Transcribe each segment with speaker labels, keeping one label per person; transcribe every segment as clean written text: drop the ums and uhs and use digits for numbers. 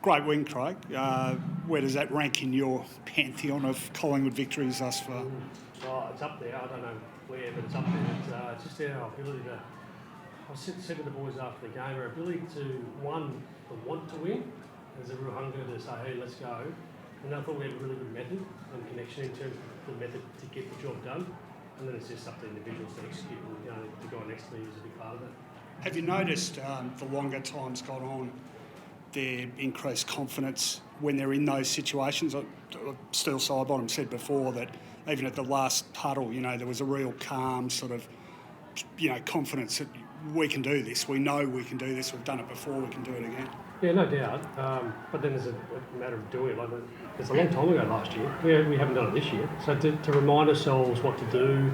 Speaker 1: Great win, Craig. Where does that rank in your pantheon of Collingwood victories thus far?
Speaker 2: Oh, it's up there. I don't know where, but it's up there. It's just our ability to... I said to the boys after the game, our ability to, one, the want to win. There's a real hunger to say, hey, let's go. And I thought we had a really good method and connection in terms of the method to get the job done. And then it's just up to individuals to execute. And, the guy next to me was a big part of it.
Speaker 1: Have you noticed the longer time's gone on, their increased confidence when they're in those situations? Steel Sidebottom said before that even at the last huddle, there was a real calm sort of, confidence that we can do this. We know we can do this. We've done it before. We can do it again.
Speaker 2: Yeah, no doubt. But then there's a matter of doing it. It's a long time ago last year. We haven't done it this year. So to remind ourselves what to do,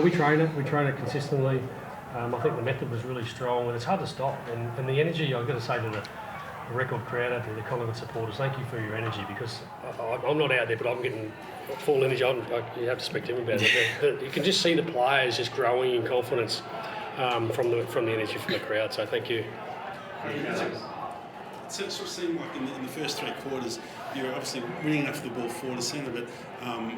Speaker 2: we train it. We train it consistently. I think the method was really strong, and it's hard to stop. And the energy, I've got to say to the record crowd out there, the Collingwood supporters, thank you for your energy, because I'm not out there, but I'm getting full energy. You have to speak to him about it. But you can just see the players just growing in confidence from the energy from the crowd. So thank you.
Speaker 3: It sort of seemed like in the first three quarters, you're obviously winning enough of the ball forward to centre, but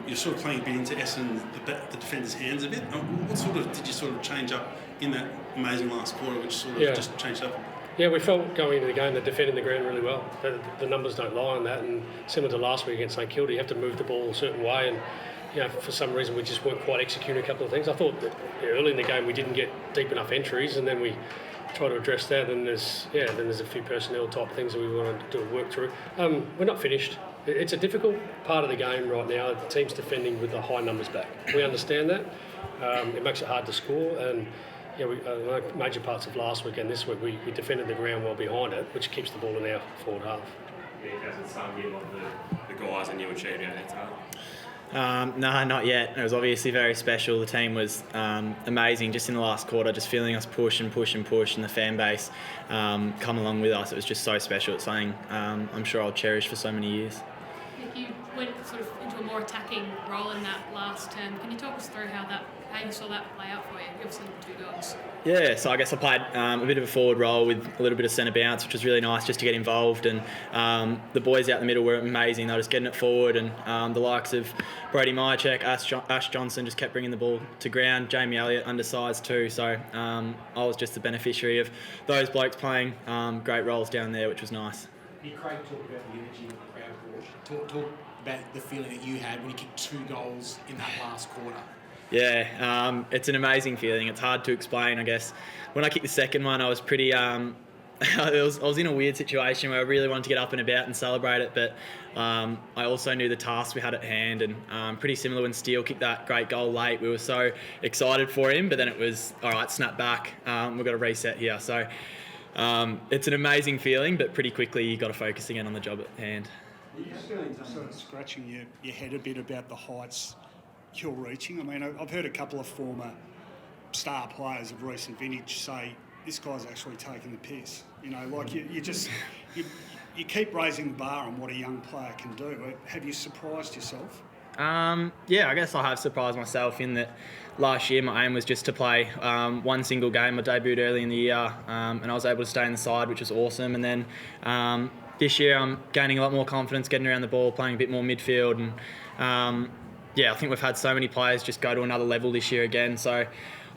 Speaker 3: you're sort of playing a bit into Essendon, the defender's hands a bit. What sort of did you sort of change up in that amazing last quarter, which sort of just changed up?
Speaker 2: Yeah, we felt going into the game that defending the ground really well. The numbers don't lie on that, and similar to last week against St Kilda, you have to move the ball a certain way, and for some reason we just weren't quite executing a couple of things. I thought that early in the game we didn't get deep enough entries, and then we try to address that, and there's a few personnel type things that we want to do work through. We're not finished. It's a difficult part of the game right now. The team's defending with the high numbers back. We understand that. It makes it hard to score, and major parts of last week and this week we defended the ground well behind it, which keeps the ball in our forward half.
Speaker 4: Has it sunk in what the guys and you achieved out there?
Speaker 5: No, not yet. It was obviously very special. The team was amazing just in the last quarter, just feeling us push, and the fan base come along with us. It was just so special. It's something I'm sure I'll cherish for so many years.
Speaker 6: You went sort of into a more attacking role in that last term. Can you talk us through how you saw that play out for you? You obviously had 2 goals. Yeah,
Speaker 5: so I guess I played a bit of a forward role with a little bit of centre bounce, which was really nice just to get involved. And the boys out the middle were amazing. They were just getting it forward, and the likes of Brody Myercheck, Ash Johnson just kept bringing the ball to ground. Jamie Elliott, undersized too. So I was just the beneficiary of those blokes playing great roles down there, which was nice.
Speaker 7: Craig talked about the energy of the crowd. Talk about the feeling that you had when you kicked 2 goals in that last quarter.
Speaker 5: Yeah, it's an amazing feeling. It's hard to explain, I guess. When I kicked the second one, I was pretty... I was in a weird situation where I really wanted to get up and about and celebrate it, but I also knew the task we had at hand, and pretty similar when Steele kicked that great goal late. We were so excited for him, but then it was, all right, snap back. We've got to reset here. So it's an amazing feeling, but pretty quickly you got to focus again on the job at hand.
Speaker 1: Are you still sort of scratching your head a bit about the heights you're reaching? I mean, I've heard a couple of former star players of recent vintage say this guy's actually taking the piss. You keep raising the bar on what a young player can do. Have you surprised yourself?
Speaker 5: Yeah, I guess I have surprised myself in that last year my aim was just to play one single game. I debuted early in the year, and I was able to stay in the side, which was awesome. And then this year I'm gaining a lot more confidence, getting around the ball, playing a bit more midfield, and I think we've had so many players just go to another level this year again. So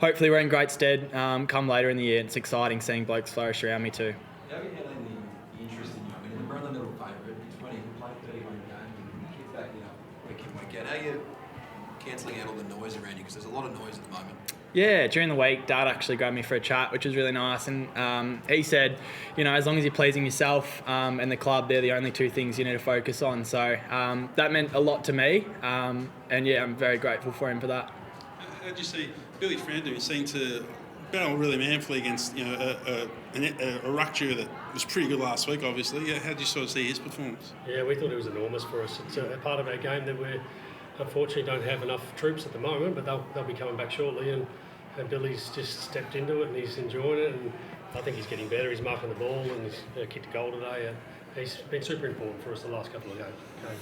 Speaker 5: hopefully we're in great stead come later in the year. It's exciting seeing blokes flourish around me too.
Speaker 8: How are you handling the interest in you? I mean, we're on the little favourite. It's funny, you played 31 games and keep that, week in, week out. How are you cancelling out all the noise around you? Because there's a lot of noise at the moment.
Speaker 5: Yeah, during the week, Dad actually grabbed me for a chat, which was really nice. And he said, as long as you're pleasing yourself and the club, they're the only 2 things you need to focus on. So that meant a lot to me. And I'm very grateful for him for that.
Speaker 3: How did you see Billy Frandon seem to battle really manfully against a ruck that was pretty good last week, obviously? How did you sort of see his performance?
Speaker 2: Yeah, we thought it was enormous for us. It's a part of our game that we unfortunately don't have enough troops at the moment, but they'll be coming back shortly. And Billy's just stepped into it and he's enjoying it, and I think he's getting better. He's marking the ball and he's kicked a goal today. He's been super important for us the last couple of games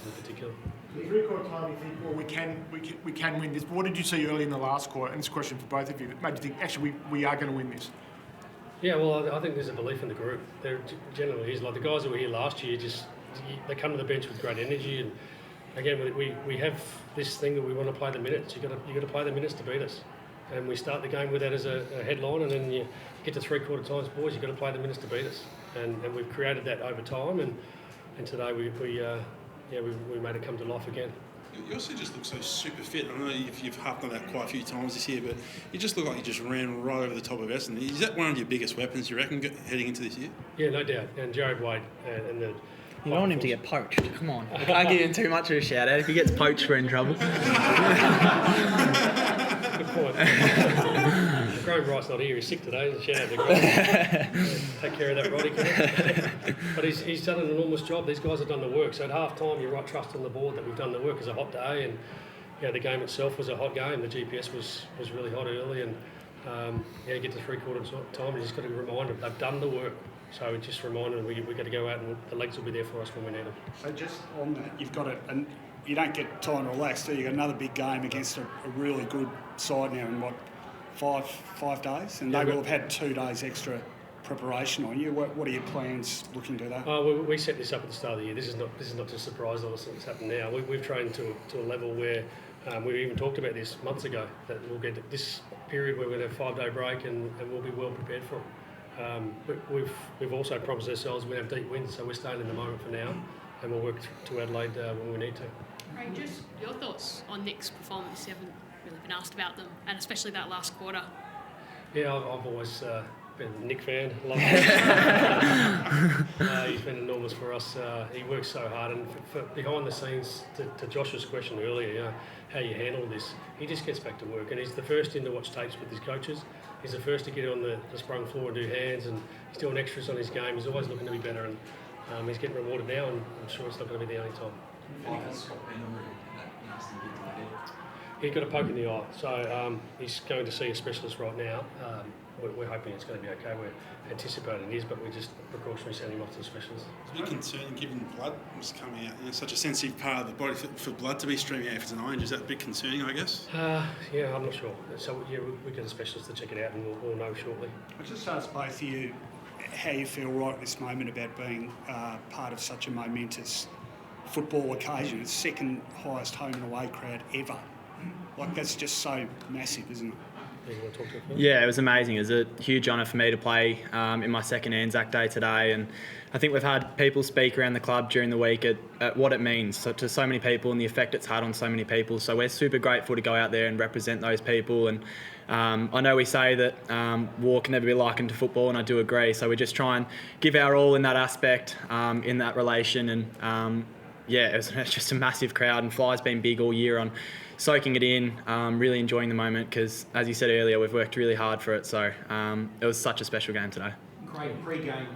Speaker 2: in particular.
Speaker 7: In the 3-quarter time, you think, well, we can win this. But what did you see early in the last quarter? And this question for both of you that made you think, actually, we are going to win this.
Speaker 2: Yeah, well, I think there's a belief in the group. There generally is. Like the guys that were here last year, they come to the bench with great energy, and again, we have this thing that we want to play the minutes. You got to play the minutes to beat us, and we start the game with that as a headline, and then you get to 3/4 times, boys. You got to play the minutes to beat us, and we've created that over time, and today we made it come to life again.
Speaker 3: You also just look so super fit. I know you've harped on that quite a few times this year, but you just look like you just ran right over the top of Essendon. Is that one of your biggest weapons, you reckon, heading into this year?
Speaker 2: Yeah, no doubt. And Jared Wade and the...
Speaker 5: You don't want him to get poached. Come on. I can't give him too much of a shout out. If he gets poached, we're in trouble.
Speaker 2: Good point. Graham Wright's not here. He's sick today. Shout out to Graham. Take care of that, Roddy. But he's done an enormous job. These guys have done the work. So at half time, you're right, trust on the board that we've done the work. It's a hot day, and the game itself was a hot game. The GPS was really hot early, and you get to 3/4 time, you just got to remind them they've done the work. So we just remind them we've got to go out, and the legs will be there for us when we need them.
Speaker 1: So just on that, you've got it, and you don't get time to relax, do you? You've got another big game against a really good side now in what, five days, and they will have had 2 days extra preparation on you. What are your plans looking to that?
Speaker 2: We set this up at the start of the year. This is not just a surprise. All that's happened now. We've trained to a level where we even talked about this months ago, that we'll get this period where we're going to have a 5-day break, and we'll be well prepared for it. But we've also promised ourselves we're going to have deep wins, so we're staying in the moment for now, and we'll work to Adelaide when we need to.
Speaker 6: Ray, just your thoughts on Nick's performance. You haven't really been asked about them, and especially that last quarter.
Speaker 2: Yeah, I've always been a Nick fan. Love him. He's been enormous for us. He works so hard, and for behind the scenes, to Josh's question earlier, how you handle this, he just gets back to work, and he's the first in to watch tapes with his coaches. He's the first to get on the sprung floor and do hands, and he's doing extras on his game. He's always looking to be better, and he's getting rewarded now, and I'm sure it's not going to be the only time. He got a poke in the eye, so he's going to see a specialist right now. We're hoping it's going to be okay. We're anticipating it is, but we just precautionary send him off to the specialist.
Speaker 3: It's a bit concerning given blood was coming out. Such a sensitive part of the body for blood to be streaming out if it's an eye injury. Is that a bit concerning, I guess?
Speaker 2: Yeah, I'm not sure. So we get a specialist to check it out, and we'll know shortly.
Speaker 1: I'll just ask both of you how you feel right at this moment about being part of such a momentous football occasion. It's second highest home and away crowd ever. Like, that's just so massive, isn't it?
Speaker 2: You want to talk to it?
Speaker 5: Yeah, it was amazing. It was a huge honour for me to play in my second ANZAC day today, and I think we've had people speak around the club during the week at what it means to so many people and the effect it's had on so many people. So we're super grateful to go out there and represent those people. And I know we say that war can never be likened to football, and I do agree. So we just try and give our all in that aspect, in that relation. And it was just a massive crowd, and Fly's been big all year on soaking it in, really enjoying the moment, because as you said earlier, we've worked really hard for it. So it was such a special game today.
Speaker 7: Great pre-game.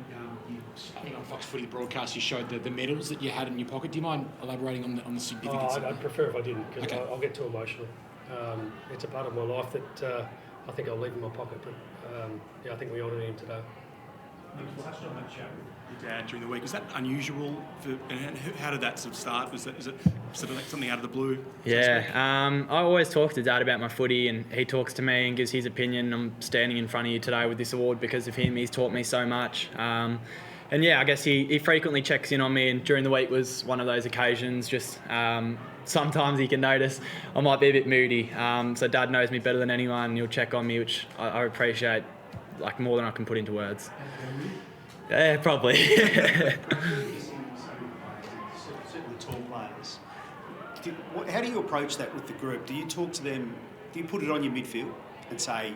Speaker 7: I think on Fox Footy broadcast you showed the medals that you had in your pocket. Do you mind elaborating on the significance?
Speaker 2: I'd prefer if I didn't, because I'll get too emotional. It's a part of my life that I think I'll leave in my pocket. But I think we honoured him today.
Speaker 9: You touched on that chat with your dad during the week. Was that unusual? And how did that sort of start? Is it sort of like something out of the blue?
Speaker 5: Yeah, I always talk to Dad about my footy, and he talks to me and gives his opinion. I'm standing in front of you today with this award because of him. He's taught me so much. And yeah, I guess he frequently checks in on me, and during the week was one of those occasions. Just sometimes he can notice I might be a bit moody. So Dad knows me better than anyone, and he'll check on me, which I appreciate like more than I can put into words. Yeah, probably.
Speaker 10: Certainly tall players. How do you approach that with the group? Do you talk to them, do you put it on your midfield and say,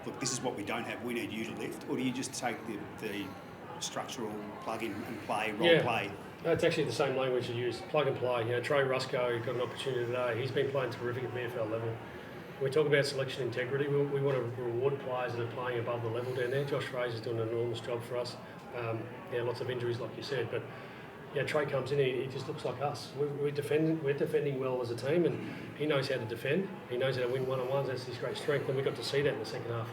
Speaker 10: look, this is what we don't have, we need you to lift? Or do you just take the structural plug-in and play, role-play?
Speaker 2: That's actually the same language you use, plug and play. Trey Rusco got an opportunity today. He's been playing terrific at VFL level. When we talk about selection integrity, we want to reward players that are playing above the level down there. Josh Fraser's doing an enormous job for us. Lots of injuries, like you said, but Trey comes in, he just looks like us. We're defending well as a team, and he knows how to defend. He knows how to win one-on-ones. That's his great strength, and we got to see that in the second half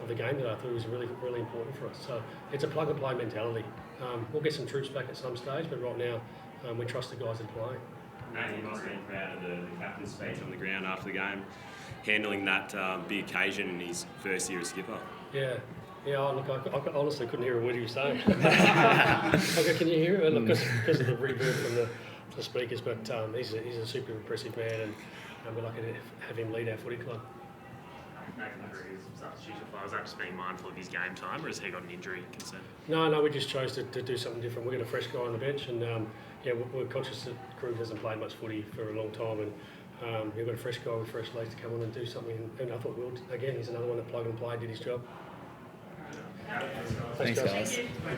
Speaker 2: of the game that I thought was really, really important for us. So it's a plug-and-play mentality. We'll get some troops back at some stage, but right now we trust the guys that are playing.
Speaker 4: Nate, you must have been proud of the captain's speech on the ground after the game, handling that big occasion in his first year as skipper.
Speaker 2: Yeah, Yeah, look, I honestly couldn't hear a word he was saying. Okay, can you hear it? Look, because of the reverb from the speakers, but he's a super impressive man, and we're lucky to have him lead our footy club.
Speaker 4: Nathan McRae is substitution player. Was that just being mindful of his game time, or has he got an injury concern?
Speaker 2: No, we just chose to do something different. We've got a fresh guy on the bench, and we're conscious that Krug hasn't played much footy for a long time, and we've got a fresh guy with fresh legs to come on and do something. And I thought, again, he's another one that plug and play, did his job.
Speaker 5: Thanks, guys.